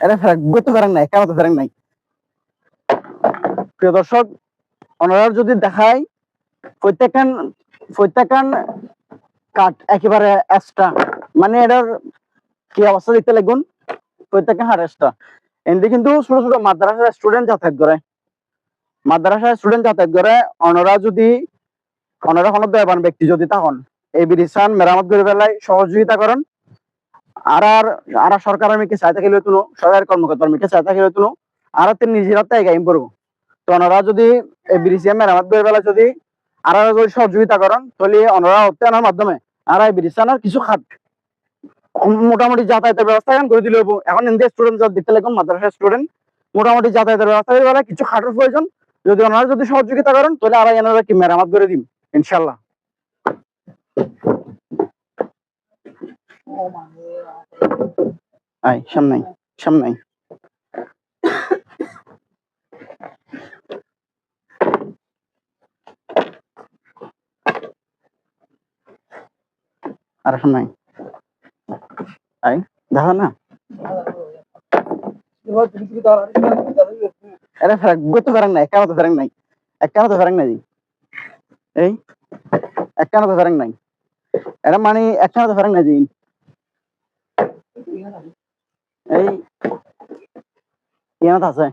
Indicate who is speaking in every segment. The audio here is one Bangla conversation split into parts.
Speaker 1: এটা গত ফেরেন নাই, কেন তো ফেরেন নাই? প্রিয় দর্শক, ওনারা যদি দেখায় প্রত্যেকখান কাঠ একেবারে এক্সট্রা, মানে এটার কি অবস্থা দেখতে লাগুন, প্রত্যেকখান হার এক্সট্রা। এমনি কিন্তু ছোট ছোট মাদ্রাসার স্টুডেন্ট যাতায়াত করে, ওনারা কোনো দয়াবান ব্যক্তি যদি তখন এই ব্রিজখান মেরামত করে ফেলায় সহযোগিতা করেন। আর সরকারের মিকে চাই থাকিলে তুনো, সরকারি কর্মকর্তার মিকে চাই থাকিলে তুনো, আর নিজের হাতে এগাইম পড়বো। তো ওনারা যদি এই ব্রিজ মেরামত করে ফেলায়, যদি আর যদি সহযোগিতা করেন, তাহলে ওনারা অর্থায়নের মাধ্যমে আর এই ব্রিজখানের কিছু খাত মোটামুটি যাতায়াতের ব্যবস্থা এখন করে দিলে হবো। এখন ইন্ডিয়া স্টুডেন্ট দেখতে লাগবে, মাদ্রাসার স্টুডেন্ট মোটামুটি যাতায়াতের ব্যবস্থা করে ফেলায়, কিছু খাটের প্রয়োজন, যদি ওনারা যদি সহযোগিতা করেন, তাহলে আর এনারা কি মেরামত করে দিন ইনশাল্লাহ। আয় সামনে সামনে আর সামনে আয়, দেখা না এটা গত ফেরেন নাই, কেন তো ফেরেন নাই, কেন তো ফেরেন নাই, এই কেন তো ফেরেন নাই, এটা মানে কেন তো ফেরেন নাই জি, এই ইয়ানত আছে,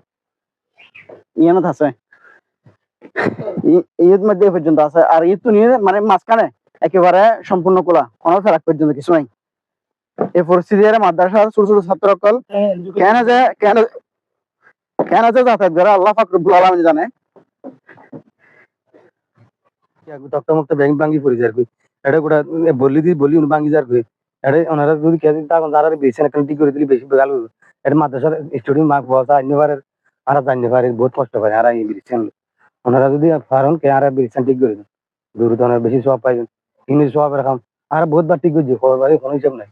Speaker 1: ইয়ানত আছে, ঈদ মধ্যে পর্যন্ত আছে। আর ঈদ তো নিয়ে মানে মাঝখানে একেবারে সম্পূর্ণ খোলা, কোনো ফেরাক পর্যন্ত কিছু নাই। এই পরিস্থিতি মাদ্রাসার ছোট ছোট ছাত্র সকল কেন যে যাতায়াত করে আল্লাহ পাক রব্বুল আলামিন জানে।
Speaker 2: মুক্ত ব্যাংক ভাঙ্গি পড়ে যার এটা গোটা বলি ভাঙ্গি যার এটা ওনারা যদি কে তখন যারা বেশি ঠিক করে দিলে বেশি ভালো হলো। এটা মাদ্রাসার স্টুডেন্ট মার্ক বসা আনতে পারে, আর জানতে পারে বহুত কষ্ট করে আর এই ব্রিজেন ওনারা যদি পারেন কে আর ব্রিজেন ঠিক করে দেন, দূর বেশি সব পাইবেন, ইংলিশ সব রাখাম আর বহুত বার ঠিক করছে, কোনো হিসাব নাই।